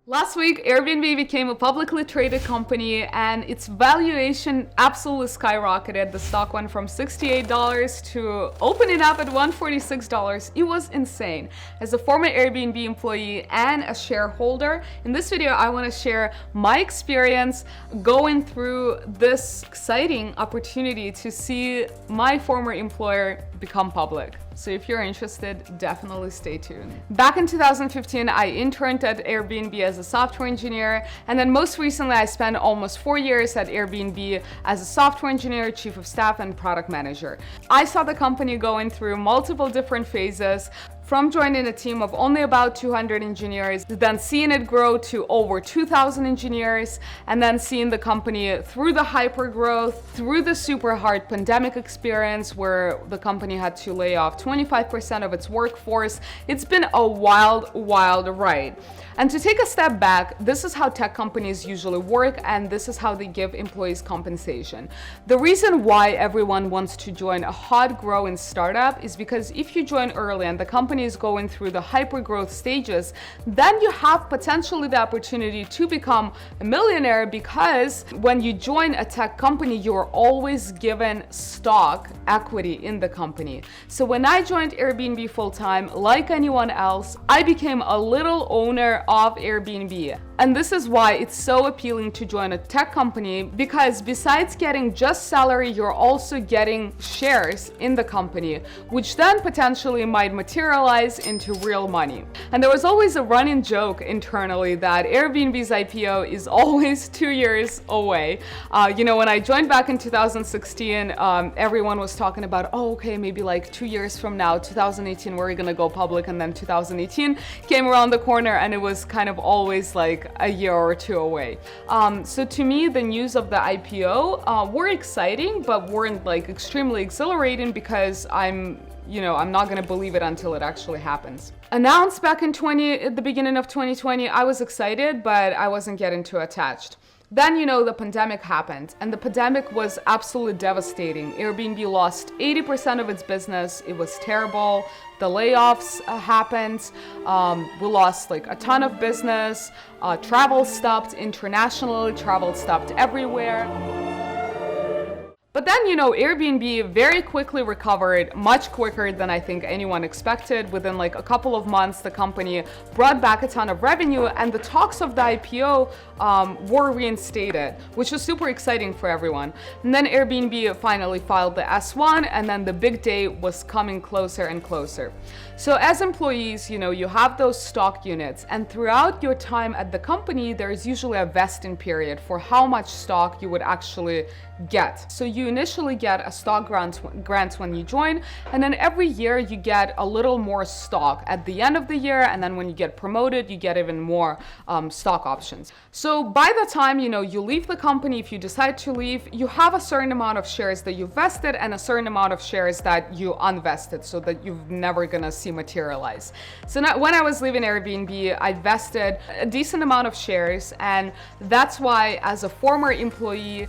Last week, Airbnb became a publicly traded company and its valuation absolutely skyrocketed. The stock went from $68 to opening up at $146. It was insane. As a former Airbnb employee and a shareholder, in this video, I want to share my experience going through this exciting opportunity to see my former employer become public. So if you're interested, definitely stay tuned. Back in 2015, I interned at Airbnb as a software engineer, and then most recently I spent almost 4 years at Airbnb as a software engineer, chief of staff, and product manager. I saw the company going through multiple different phases, from joining a team of only about 200 engineers, then seeing it grow to over 2,000 engineers, and then seeing the company through the hyper growth, through the super hard pandemic experience where the company had to lay off 25% of its workforce. It's been a wild, wild ride. And to take a step back, this is how tech companies usually work, and this is how they give employees compensation. The reason why everyone wants to join a hot growing startup is because if you join early and the company is going through the hyper growth stages, then you have potentially the opportunity to become a millionaire, because when you join a tech company, you're always given stock equity in the company. So when I joined Airbnb full-time, like anyone else, I became a little owner of Airbnb. And this is why it's so appealing to join a tech company, because besides getting just salary, you're also getting shares in the company, which then potentially might materialize into real money. And there was always a running joke internally that Airbnb's IPO is always 2 years away. When I joined back in 2016, everyone was talking about, oh, okay, maybe like 2 years from now, 2018, we're gonna go public. And then 2018 came around the corner and it was kind of always like a year or two away. So to me, the news of the IPO were exciting, but weren't like extremely exhilarating, because I'm not gonna believe it until it actually happens. Announced back at the beginning of 2020, I was excited, but I wasn't getting too attached. Then, the pandemic happened, and the pandemic was absolutely devastating. Airbnb lost 80% of its business. It was terrible. The layoffs happened. We lost like a ton of business. Travel stopped internationally. Travel stopped everywhere. But then, Airbnb very quickly recovered, much quicker than I think anyone expected. Within like a couple of months, the company brought back a ton of revenue, and the talks of the IPO were reinstated, which was super exciting for everyone. And then Airbnb finally filed the S1, and then the big day was coming closer and closer. So as employees, you have those stock units, and throughout your time at the company, there is usually a vesting period for how much stock you would actually get. So you initially get a stock grant when you join, and then every year you get a little more stock at the end of the year, and then when you get promoted, you get even more stock options. So by the time you leave the company, if you decide to leave, you have a certain amount of shares that you vested and a certain amount of shares that you unvested, so that you're never gonna see materialize. So now, when I was leaving Airbnb, I vested a decent amount of shares, and that's why as a former employee,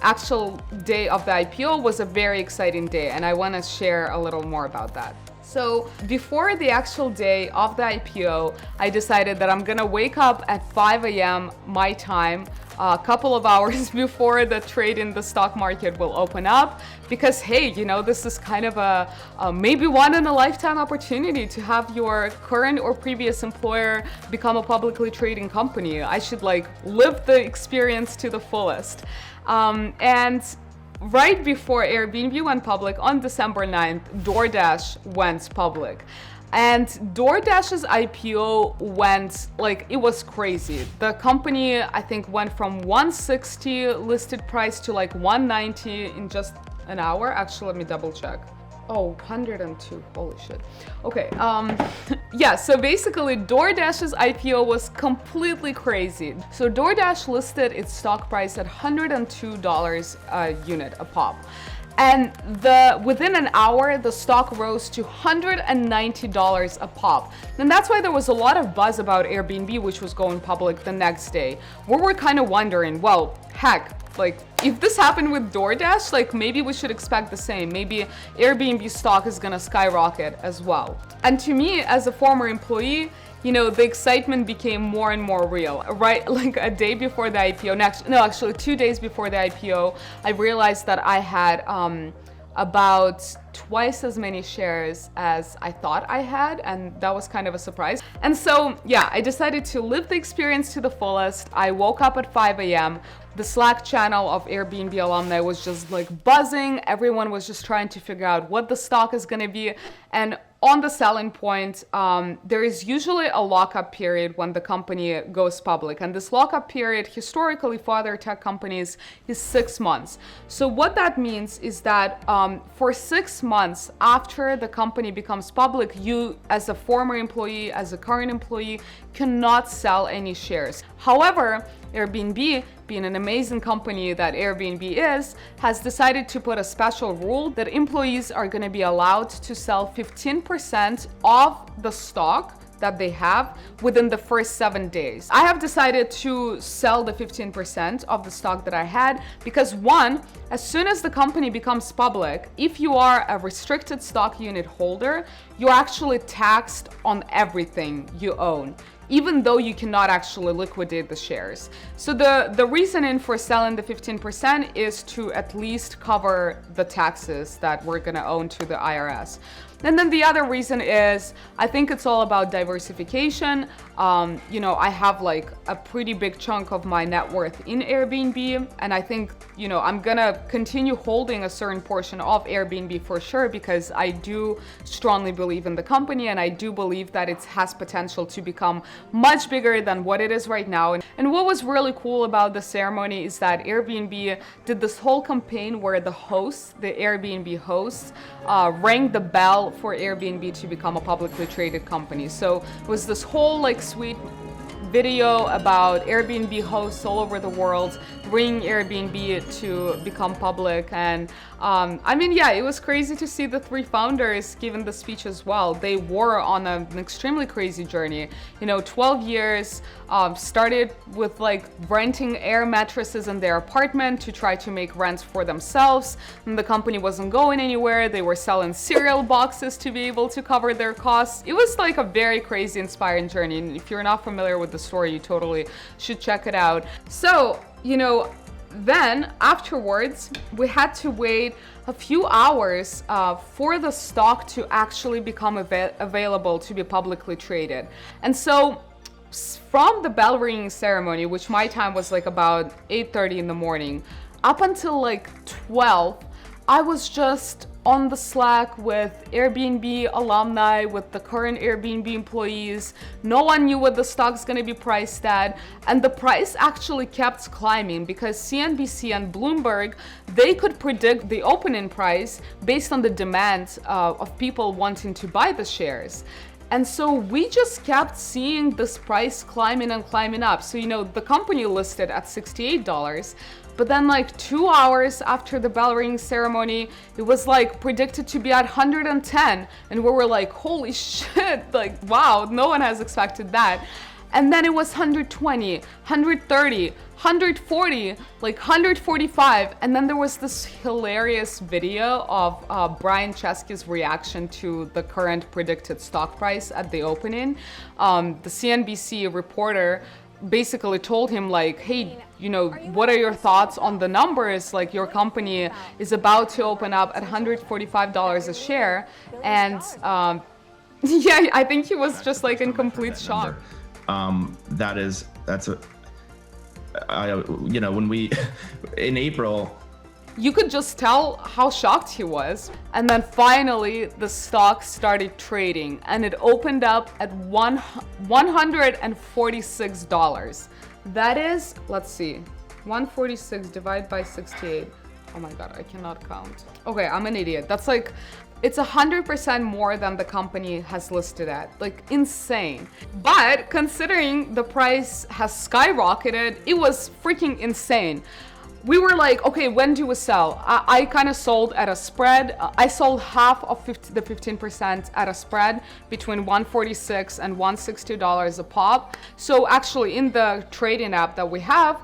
actual day of the IPO was a very exciting day, and I want to share a little more about that. So before the actual day of the IPO, I decided that I'm gonna wake up at 5 a.m. my time, a couple of hours before the trade in the stock market will open up, because hey, this is kind of a maybe one in a lifetime opportunity to have your current or previous employer become a publicly trading company. I should live the experience to the fullest. And right before Airbnb went public on December 9th, DoorDash went public. And DoorDash's IPO went it was crazy. The company, I think, went from 160 listed price to 190 in just an hour. Actually, let me double check. Oh, 102, holy shit. Okay, yeah, so basically DoorDash's IPO was completely crazy. So DoorDash listed its stock price at $102 a unit, a pop. And within an hour, the stock rose to $190 a pop. And that's why there was a lot of buzz about Airbnb, which was going public the next day. We were kind of wondering, well, heck, if this happened with DoorDash, maybe we should expect the same. Maybe Airbnb stock is gonna skyrocket as well. And to me, as a former employee, the excitement became more and more real. Right, like a day before the IPO, actually 2 days before the IPO, I realized that I had about twice as many shares as I thought I had, and that was kind of a surprise. And so, yeah, I decided to live the experience to the fullest. I woke up at 5 a.m. The Slack channel of Airbnb alumni was just like buzzing. Everyone was just trying to figure out what the stock is going to be. And on the selling point, there is usually a lockup period when the company goes public. And this lockup period, historically for other tech companies, is 6 months. So what that means is that for 6 months after the company becomes public, you as a former employee, as a current employee, cannot sell any shares. However, Airbnb, being an amazing company that Airbnb is, has decided to put a special rule that employees are going to be allowed to sell 15% of the stock that they have within the first 7 days. I have decided to sell the 15% of the stock that I had because, one, as soon as the company becomes public, if you are a restricted stock unit holder, you're actually taxed on everything you own, even though you cannot actually liquidate the shares. So the reasoning for selling the 15% is to at least cover the taxes that we're gonna own to the IRS. And then the other reason is, I think it's all about diversification. I have like a pretty big chunk of my net worth in Airbnb, and I think, I'm gonna continue holding a certain portion of Airbnb for sure, because I do strongly believe in the company, and I do believe that it has potential to become much bigger than what it is right now. And what was really cool about the ceremony is that Airbnb did this whole campaign where the Airbnb hosts, rang the bell for Airbnb to become a publicly traded company. So it was this whole like sweet video about Airbnb hosts all over the world bringing Airbnb to become public. And it was crazy to see the 3 founders giving the speech as well. They were on an extremely crazy journey. 12 years, started with like renting air mattresses in their apartment to try to make rents for themselves. And the company wasn't going anywhere. They were selling cereal boxes to be able to cover their costs. It was like a very crazy, inspiring journey. And if you're not familiar with the story, you totally should check it out. So, then afterwards, we had to wait a few hours for the stock to actually become available to be publicly traded. And so from the bell ringing ceremony, which my time was like about 8:30 in the morning, up until like 12, I was just on the Slack with Airbnb alumni, with the current Airbnb employees. No one knew what the stock's gonna be priced at, and the price actually kept climbing because CNBC and Bloomberg, they could predict the opening price based on the demand of people wanting to buy the shares. And so we just kept seeing this price climbing and climbing up. So, the company listed at $68, but then like 2 hours after the bell ringing ceremony, it was like predicted to be at 110. And we were like, holy shit, like, wow, no one has expected that. And then it was 120, 130, 140, like 145. And then there was this hilarious video of Brian Chesky's reaction to the current predicted stock price at the opening. The CNBC reporter basically told him like, hey, what are your thoughts on the numbers? Like, your company is about to open up at $145 a share. And I think he was just like in complete shock. When we, in April, you could just tell how shocked he was. And then finally the stock started trading and it opened up at $146. That is, let's see, 146 divided by 68. Oh my God, I cannot count. Okay, I'm an idiot. That's like, it's 100% more than the company has listed at. Like, insane. But considering the price has skyrocketed, it was freaking insane. we were like, okay, when do we sell? I kind of sold at a spread. I sold half of the 15% at a spread between $146 and $160 a pop. So actually in the trading app that we have,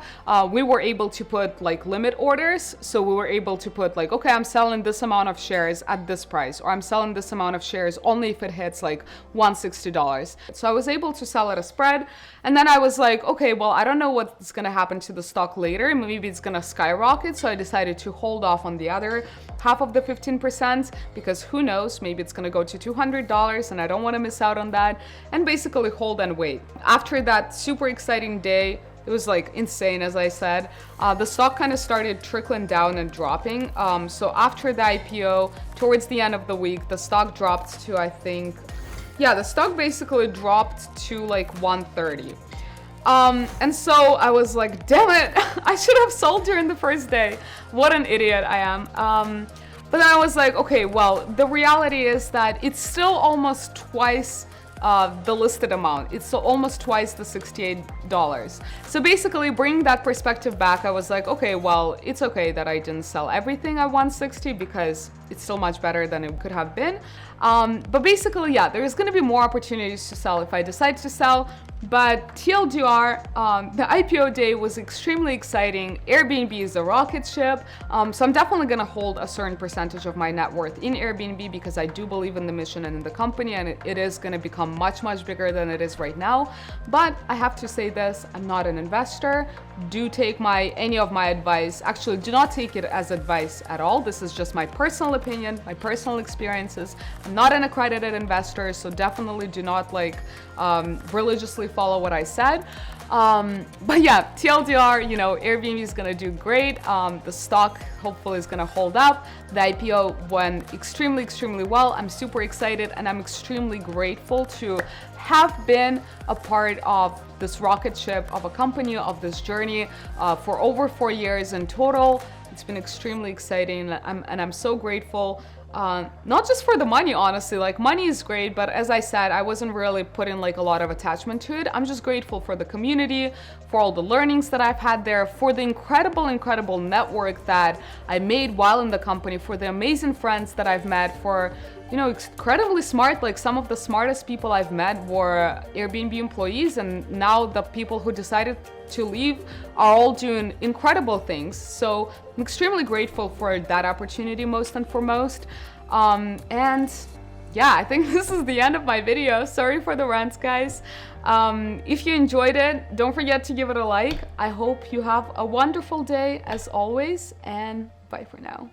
we were able to put like limit orders. So we were able to put like, okay, I'm selling this amount of shares at this price, or I'm selling this amount of shares only if it hits like $160. So I was able to sell at a spread. And then I was like, okay, well, I don't know what's going to happen to the stock later. Maybe it's going to skyrocket. So I decided to hold off on the other half of the 15% because who knows, maybe it's going to go to $200 and I don't want to miss out on that, and basically hold and wait. After that super exciting day, it was like insane, as I said, the stock kind of started trickling down and dropping. So after the IPO, towards the end of the week, the stock dropped to, I think, yeah, the stock basically dropped to like 130. And so I was like, damn it, I should have sold during the first day. What an idiot I am. But then I was like, okay, well, the reality is that it's still almost twice the listed amount. It's almost twice the $68. So basically, bringing that perspective back, I was like, okay, well, it's okay that I didn't sell everything at 160 because it's still much better than it could have been. But basically, yeah, there's going to be more opportunities to sell if I decide to sell. But TLDR, the IPO day was extremely exciting. Airbnb is a rocket ship. So I'm definitely going to hold a certain percentage of my net worth in Airbnb because I do believe in the mission and in the company, and it is going to become much, much bigger than it is right now. But I have to say this, I'm not an investor. Do take any of my advice. Actually, do not take it as advice at all. This is just my personal opinion, my personal experiences. I'm not an accredited investor, so definitely do not religiously follow what I said. But yeah, TLDR, you know, Airbnb is gonna do great. The stock hopefully is gonna hold up. The IPO went extremely, extremely well. I'm super excited and I'm extremely grateful to have been a part of this rocket ship of a company, of this journey for over 4 years in total. It's been extremely exciting and I'm so grateful. Not just for the money, honestly, like money is great, but as I said, I wasn't really putting like a lot of attachment to it. I'm just grateful for the community, for all the learnings that I've had there, for the incredible network that I made while in the company, for the amazing friends that I've met, for, you know, incredibly smart, like some of the smartest people I've met were Airbnb employees, and now the people who decided to leave are all doing incredible things. So I'm extremely grateful for that opportunity, most and foremost. And yeah, I think this is the end of my video. Sorry for the rants, guys. If you enjoyed it, don't forget to give it a like. I hope you have a wonderful day as always, and bye for now.